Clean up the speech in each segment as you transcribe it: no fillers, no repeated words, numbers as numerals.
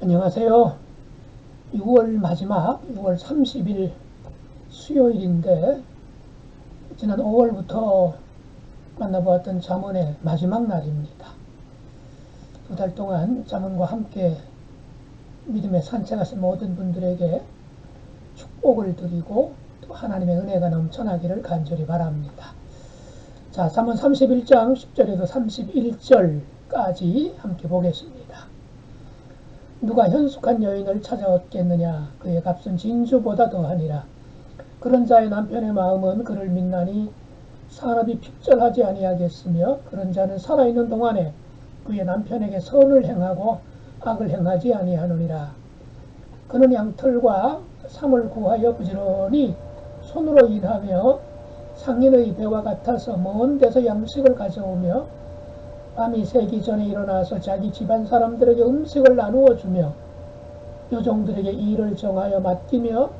안녕하세요. 6월 마지막 6월 30일 수요일인데 지난 5월부터 만나보았던 잠언의 마지막 날입니다. 두 달 동안 잠언과 함께 믿음의 산책하신 모든 분들에게 축복을 드리고 또 하나님의 은혜가 넘쳐나기를 간절히 바랍니다. 자, 잠언 31장 10절에서 31절까지 함께 보겠습니다. 누가 현숙한 여인을 찾아 얻겠느냐? 그의 값은 진주보다 더하니라. 그런 자의 남편의 마음은 그를 믿나니 산업이 핍절하지 아니하겠으며 그런 자는 살아있는 동안에 그의 남편에게 선을 행하고 악을 행하지 아니하느니라. 그는 양털과 삼을 구하여 부지런히 손으로 일하며 상인의 배와 같아서 먼 데서 양식을 가져오며 밤이 새기 전에 일어나서 자기 집안 사람들에게 음식을 나누어 주며 요종들에게 일을 정하여 맡기며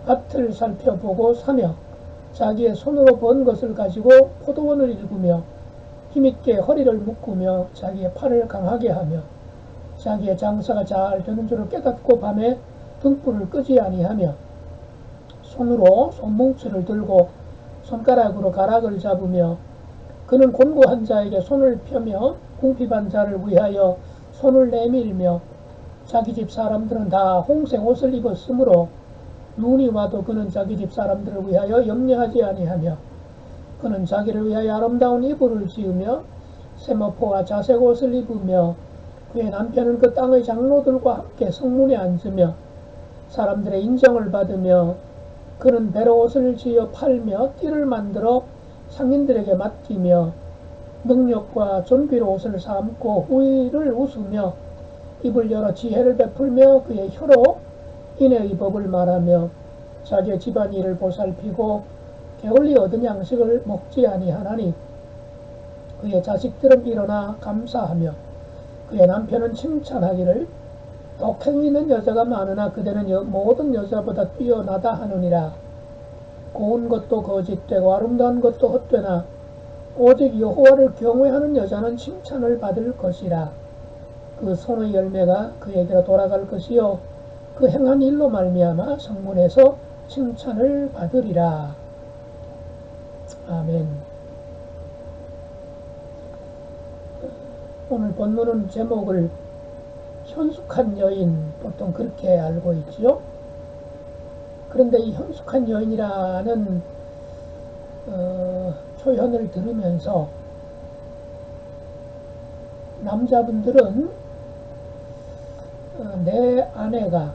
밭을 살펴보고 사며 자기의 손으로 번 것을 가지고 포도원을 일구며 힘있게 허리를 묶으며 자기의 팔을 강하게 하며 자기의 장사가 잘 되는 줄을 깨닫고 밤에 등불을 끄지 아니하며 손으로 손뭉치를 들고 손가락으로 가락을 잡으며 그는 곤고한 자에게 손을 펴며 궁핍한 자를 위하여 손을 내밀며 자기 집 사람들은 다 홍색 옷을 입었으므로 눈이 와도 그는 자기 집 사람들을 위하여 염려하지 아니하며 그는 자기를 위하여 아름다운 이불을 지으며 세마포와 자색 옷을 입으며 그의 남편은 그 땅의 장로들과 함께 성문에 앉으며 사람들의 인정을 받으며 그는 배로 옷을 지어 팔며 띠를 만들어 상인들에게 맡기며 능력과 존귀로 옷을 삼고 후의를 웃으며 입을 열어 지혜를 베풀며 그의 혀로 인애의 법을 말하며 자기의 집안일을 보살피고 게을리 얻은 양식을 먹지 아니하나니 그의 자식들은 일어나 감사하며 그의 남편은 칭찬하기를 독행이 있는 여자가 많으나 그대는 모든 여자보다 뛰어나다 하느니라. 고운 것도 거짓되고 아름다운 것도 헛되나 오직 여호와를 경외하는 여자는 칭찬을 받을 것이라. 그 손의 열매가 그에게로 돌아갈 것이요 그 행한 일로 말미암아 성문에서 칭찬을 받으리라. 아멘. 오늘 본문은 제목을 현숙한 여인, 보통 그렇게 알고 있지요. 그런데 이 현숙한 여인이라는 표현을 들으면서 남자분들은 내 아내가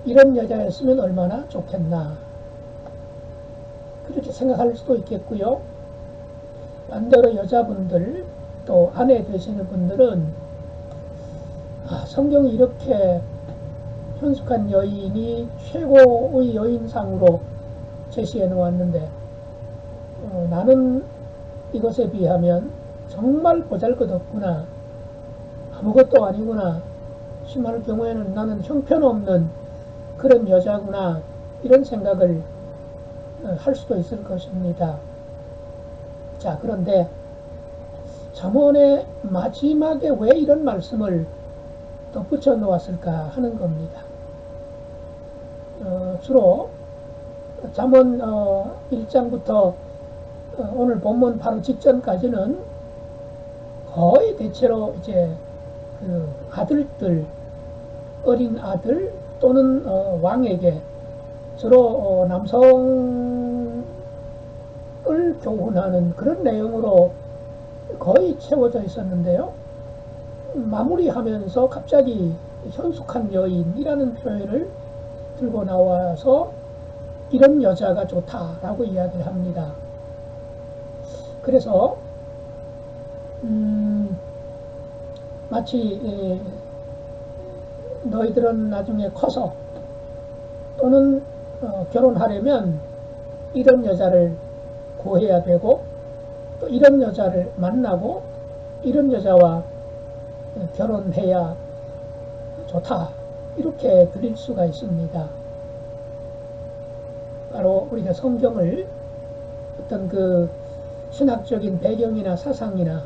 이런 여자였으면 얼마나 좋겠나 그렇게 생각할 수도 있겠고요. 반대로 여자분들 또 아내 되시는 분들은 성경이 이렇게 현숙한 여인이 최고의 여인상으로 제시해 놓았는데 나는 이것에 비하면 정말 보잘것없구나, 아무것도 아니구나, 심할 경우에는 나는 형편없는 그런 여자구나, 이런 생각을 할 수도 있을 것입니다. 자, 그런데 잠언의 마지막에 왜 이런 말씀을 덧붙여 놓았을까 하는 겁니다. 주로 잠언 1장부터 오늘 본문 바로 직전까지는 거의 대체로 이제 그 아들들, 어린 아들 또는 왕에게 주로 남성을 교훈하는 그런 내용으로 거의 채워져 있었는데요. 마무리하면서 갑자기 현숙한 여인이라는 표현을 들고 나와서 이런 여자가 좋다라고 이야기를 합니다. 그래서 마치 너희들은 나중에 커서 또는 결혼하려면 이런 여자를 구해야 되고 또 이런 여자를 만나고 이런 여자와 결혼해야 좋다, 이렇게 드릴 수가 있습니다. 바로 우리가 성경을 어떤 그 신학적인 배경이나 사상이나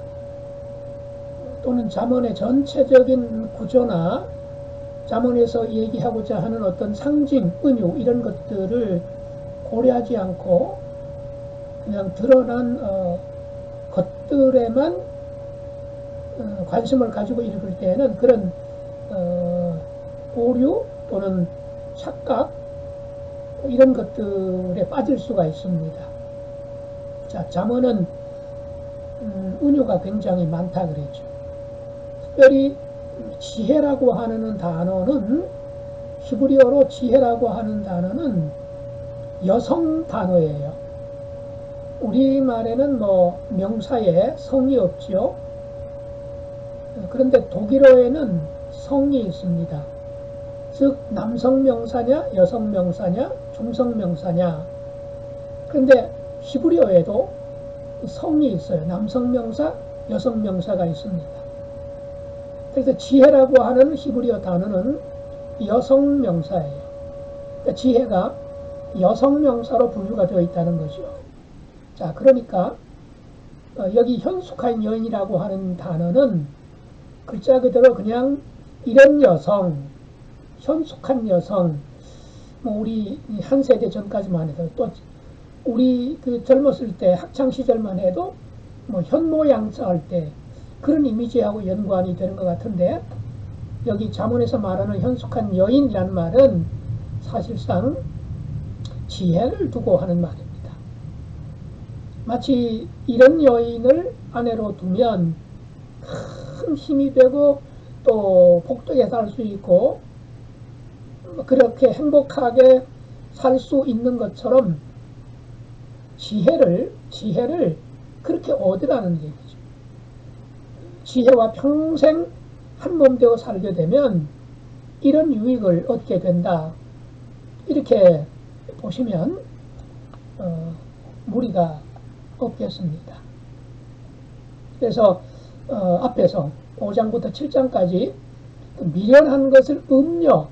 또는 잠언의 전체적인 구조나 잠언에서 얘기하고자 하는 어떤 상징, 은유 이런 것들을 고려하지 않고 그냥 드러난 것들에만 관심을 가지고 읽을 때에는 그런 오류 또는 착각 이런 것들에 빠질 수가 있습니다. 자, 잠언은 은유가 굉장히 많다 그랬죠. 특별히 지혜라고 하는 단어는 히브리어로 지혜라고 하는 단어는 여성 단어예요. 우리말에는 뭐 명사에 성이 없죠. 그런데 독일어에는 성이 있습니다. 즉 남성 명사냐 여성 명사냐 중성 명사냐. 그런데 히브리어에도 성이 있어요. 남성 명사 여성 명사가 있습니다. 그래서 지혜라고 하는 히브리어 단어는 여성 명사예요. 그러니까 지혜가 여성 명사로 분류가 되어 있다는 거죠. 자, 그러니까 여기 현숙한 여인이라고 하는 단어는 글자 그대로 그냥 이런 여성, 현숙한 여성, 뭐 우리 한 세대 전까지만 해도 또 우리 그 젊었을 때 학창 시절만 해도 뭐 현모양처 할 때 그런 이미지하고 연관이 되는 것 같은데 여기 잠언에서 말하는 현숙한 여인이라는 말은 사실상 지혜를 두고 하는 말입니다. 마치 이런 여인을 아내로 두면 큰 힘이 되고 또 복되게 살 수 있고 그렇게 행복하게 살 수 있는 것처럼 지혜를 그렇게 얻으라는 얘기죠. 지혜와 평생 한몸 되어 살게 되면 이런 유익을 얻게 된다. 이렇게 보시면 무리가 없겠습니다. 그래서 앞에서 5장부터 7장까지 그 미련한 것을 음녀,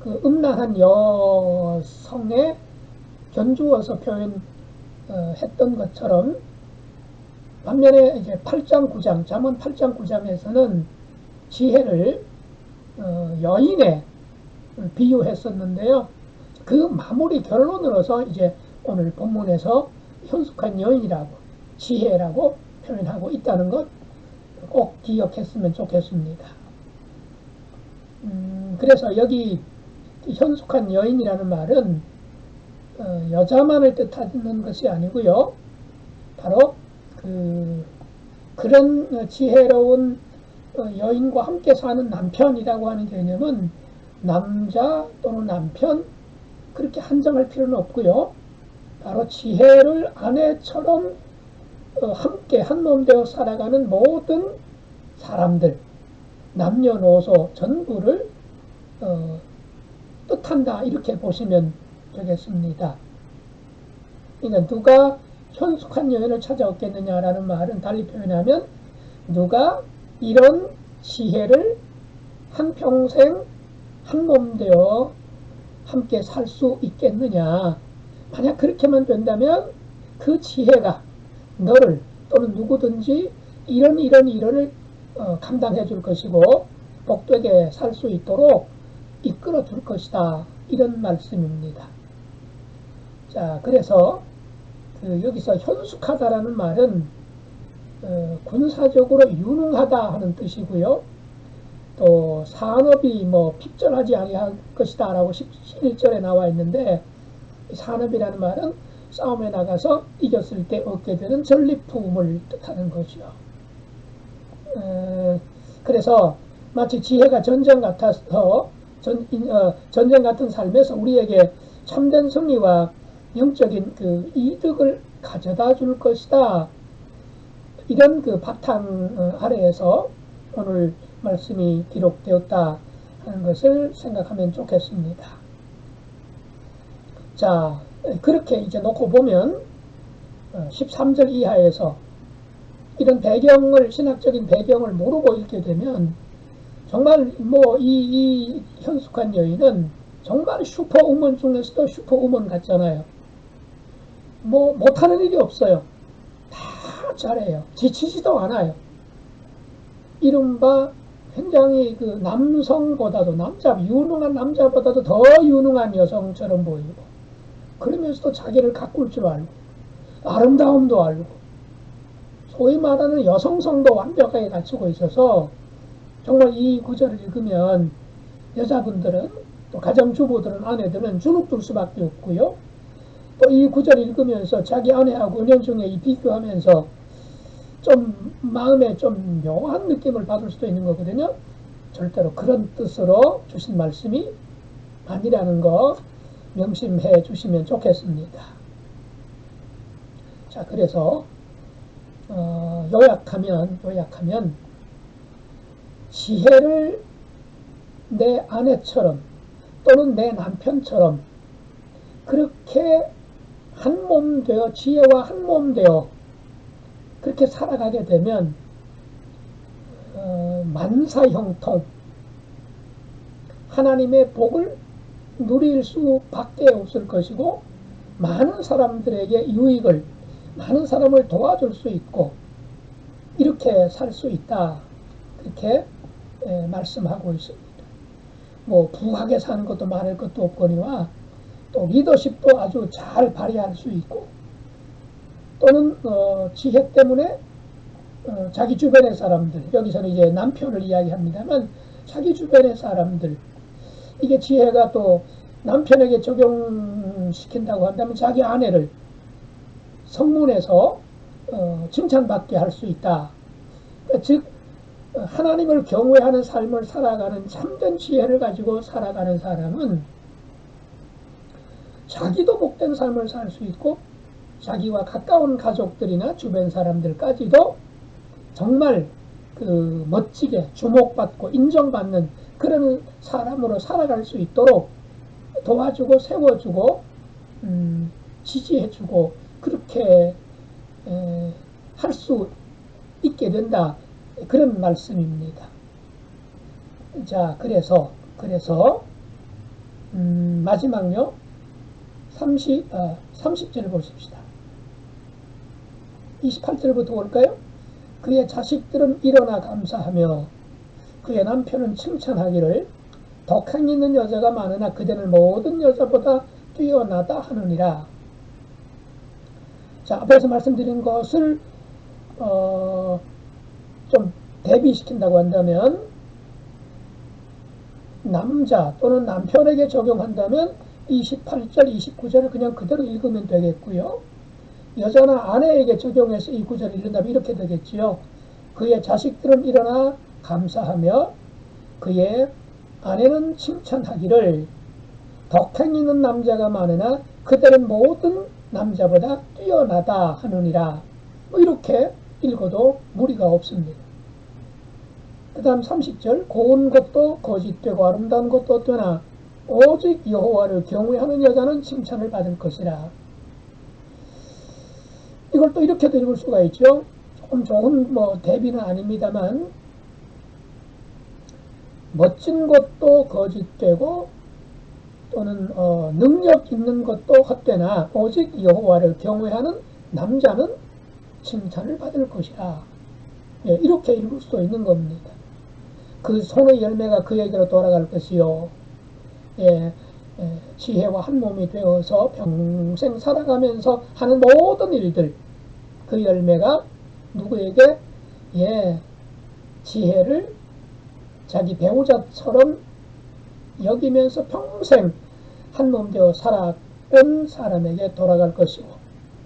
그 음란한 여성에 견주어서 표현했던 것처럼 반면에 이제 8장 9장 잠언 8장 9장에서는 지혜를 여인에 비유했었는데요. 그 마무리 결론으로서 이제 오늘 본문에서 현숙한 여인이라고 지혜라고 표현하고 있다는 것 꼭 기억했으면 좋겠습니다. 그래서 여기 현숙한 여인이라는 말은 여자만을 뜻하는 것이 아니고요. 바로 그런 지혜로운 여인과 함께 사는 남편이라고 하는 개념은 남자 또는 남편 그렇게 한정할 필요는 없고요. 바로 지혜를 아내처럼 함께 한몸 되어 살아가는 모든 사람들, 남녀노소 전부를 뜻한다 이렇게 보시면 되겠습니다. 그러니까 누가 현숙한 여인을 찾아왔겠느냐라는 말은 달리 표현하면 누가 이런 지혜를 한평생 한몸 되어 함께 살 수 있겠느냐. 만약 그렇게만 된다면 그 지혜가 너를 또는 누구든지 이런을 감당해 줄 것이고 복되게 살 수 있도록 이끌어 줄 것이다. 이런 말씀입니다. 자, 그래서 여기서 현숙하다라는 말은 군사적으로 유능하다 하는 뜻이고요. 또 산업이 뭐 핍절하지 아니할 것이다 라고 11절에 나와 있는데 산업이라는 말은 싸움에 나가서 이겼을 때 얻게 되는 전리품을 뜻하는 거죠. 그래서 마치 지혜가 전쟁 같아서 전쟁 같은 삶에서 우리에게 참된 승리와 영적인 그 이득을 가져다 줄 것이다. 이런 그 바탕 아래에서 오늘 말씀이 기록되었다 하는 것을 생각하면 좋겠습니다. 자, 그렇게 이제 놓고 보면 13절 이하에서 이런 배경을 신학적인 배경을 모르고 읽게 되면 정말 뭐 이 현숙한 여인은 정말 슈퍼우먼 중에서도 슈퍼우먼 같잖아요. 뭐 못하는 일이 없어요. 다 잘해요. 지치지도 않아요. 이른바 굉장히 그 남성보다도 유능한 남자보다도 더 유능한 여성처럼 보이고, 그러면서도 자기를 가꿀 줄 알고 아름다움도 알고 소위 말하는 여성성도 완벽하게 갖추고 있어서 정말 이 구절을 읽으면 여자분들은, 또 가정주부들은, 아내들은 주눅들 수밖에 없고요. 또 이 구절 읽으면서 자기 아내하고 은연중에 이 비교하면서 좀 마음에 좀 묘한 느낌을 받을 수도 있는 거거든요. 절대로 그런 뜻으로 주신 말씀이 아니라는 거 명심해 주시면 좋겠습니다. 자, 그래서 요약하면 지혜를 내 아내처럼 또는 내 남편처럼 그렇게 한 몸 되어, 지혜와 한 몸 되어 그렇게 살아가게 되면 만사형통, 하나님의 복을 누릴 수밖에 없을 것이고, 많은 사람들에게 유익을, 많은 사람을 도와줄 수 있고 이렇게 살 수 있다, 그렇게 말씀하고 있습니다. 뭐 부하게 사는 것도 말할 것도 없거니와 또 리더십도 아주 잘 발휘할 수 있고, 또는 지혜 때문에 자기 주변의 사람들, 여기서는 이제 남편을 이야기합니다만 자기 주변의 사람들, 이게 지혜가 또 남편에게 적용시킨다고 한다면 자기 아내를 성문에서 칭찬받게 할 수 있다. 즉 하나님을 경외하는 삶을 살아가는 참된 지혜를 가지고 살아가는 사람은 자기도 복된 삶을 살 수 있고 자기와 가까운 가족들이나 주변 사람들까지도 정말 그 멋지게 주목받고 인정받는 그런 사람으로 살아갈 수 있도록 도와주고 세워주고 지지해주고 그렇게 할 수 있게 된다, 그런 말씀입니다. 자, 그래서 마지막요 30절 보십시다. 28절부터 볼까요? 그의 자식들은 일어나 감사하며 그의 남편은 칭찬하기를 덕행 있는 여자가 많으나 그대는 모든 여자보다 뛰어나다 하느니라. 자, 앞에서 말씀드린 것을 좀 대비시킨다고 한다면, 남자 또는 남편에게 적용한다면 28절, 29절을 그냥 그대로 읽으면 되겠고요. 여자나 아내에게 적용해서 이 구절을 읽는다면 이렇게 되겠지요. 그의 자식들은 일어나 감사하며 그의 아내는 칭찬하기를 덕행 있는 남자가 많으나 그들은 모든 남자보다 뛰어나다 하느니라. 뭐 이렇게 읽어도 무리가 없습니다. 그 다음 30절, 고운 것도 거짓되고 아름다운 것도 어떠나 오직 여호와를 경외하는 여자는 칭찬을 받을 것이라. 이걸 또 이렇게도 읽을 수가 있죠. 조금 좋은 대비는 아닙니다만, 멋진 것도 거짓되고 또는 능력 있는 것도 헛되나 오직 여호와를 경외하는 남자는 칭찬을 받을 것이라. 예, 이렇게 읽을 수도 있는 겁니다. 그 손의 열매가 그에게로 돌아갈 것이요. 지혜와 한 몸이 되어서 평생 살아가면서 하는 모든 일들, 그 열매가 누구에게? 지혜를 자기 배우자처럼 여기면서 평생 한 몸 되어 살아온 사람에게 돌아갈 것이고,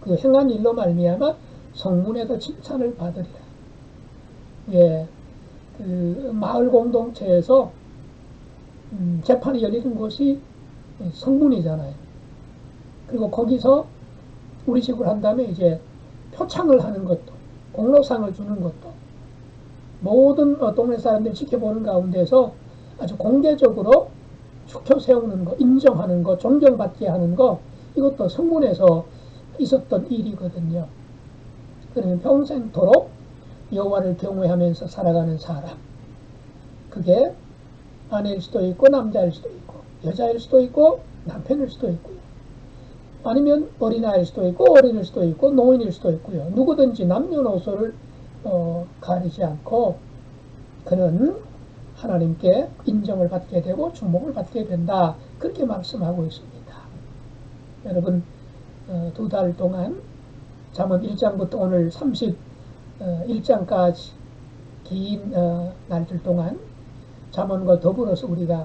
그 행한 일로 말미암아 성문에도 칭찬을 받으리라. 그 마을 공동체에서 재판이 열리는 곳이 성문이잖아요. 그리고 거기서 우리 식으로 한다면 이제 표창을 하는 것도, 공로상을 주는 것도, 모든 동네 사람들이 지켜보는 가운데서 아주 공개적으로 축켜 세우는 거, 인정하는 거, 존경받게 하는 거, 이것도 성문에서 있었던 일이거든요. 그러면 평생토록 여호와를 경외하면서 살아가는 사람, 그게 아내일 수도 있고 남자일 수도 있고 여자일 수도 있고 남편일 수도 있고요. 아니면 어린아이일 수도 있고 어린일 수도 있고 노인일 수도 있고요. 누구든지 남녀노소를 가리지 않고 그는 하나님께 인정을 받게 되고 주목을 받게 된다. 그렇게 말씀하고 있습니다. 여러분, 2달 동안 잠언 1장부터 오늘 31장까지 긴 날들 동안 잠언과 더불어서 우리가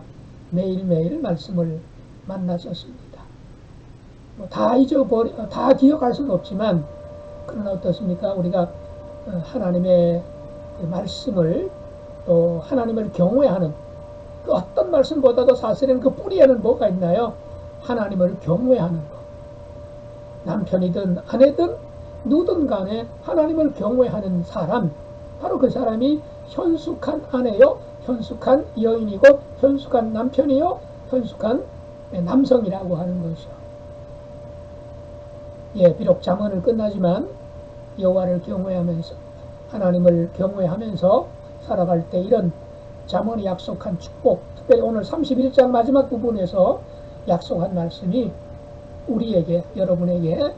매일매일 말씀을 만났었습니다. 다 기억할 수는 없지만, 그러나 어떻습니까? 우리가 하나님의 그 말씀을, 또 하나님을 경외하는, 그 어떤 말씀보다도 사실은 그 뿌리에는 뭐가 있나요? 하나님을 경외하는 것. 남편이든 아내든 누구든 간에 하나님을 경외하는 사람, 바로 그 사람이 현숙한 아내요, 현숙한 여인이고, 현숙한 남편이요, 현숙한 남성이라고 하는 것이요. 예, 비록 잠언은 끝나지만 여호와를 경외하면서, 하나님을 경외하면서 살아갈 때 이런 잠언이 약속한 축복, 특별히 오늘 31장 마지막 부분에서 약속한 말씀이 우리에게, 여러분에게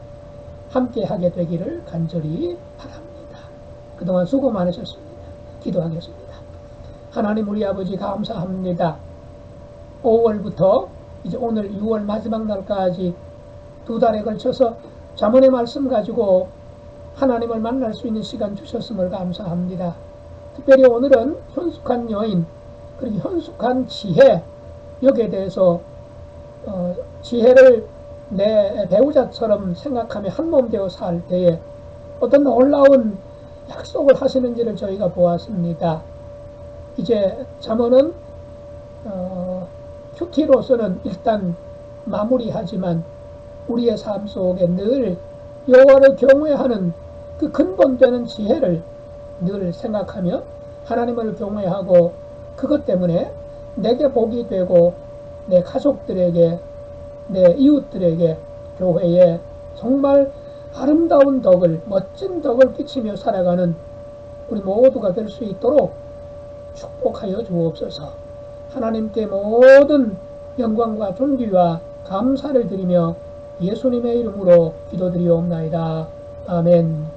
함께 하게 되기를 간절히 바랍니다. 그동안 수고 많으셨습니다. 기도하겠습니다. 하나님 우리 아버지 감사합니다. 5월부터 이제 오늘 6월 마지막 날까지 2달에 걸쳐서 잠언의 말씀 가지고 하나님을 만날 수 있는 시간 주셨음을 감사합니다. 특별히 오늘은 현숙한 여인, 그리고 현숙한 지혜, 여기에 대해서 지혜를 내 배우자처럼 생각하며 한몸 되어 살 때에 어떤 놀라운 약속을 하시는지를 저희가 보았습니다. 이제 잠언은 큐티로서는 일단 마무리하지만 우리의 삶 속에 늘 여호와를 경외하는 그 근본되는 지혜를 늘 생각하며 하나님을 경외하고, 그것 때문에 내게 복이 되고 내 가족들에게, 내 이웃들에게, 교회에 정말 아름다운 덕을, 멋진 덕을 끼치며 살아가는 우리 모두가 될 수 있도록 축복하여 주옵소서. 하나님께 모든 영광과 존귀와 감사를 드리며 예수님의 이름으로 기도드리옵나이다. 아멘.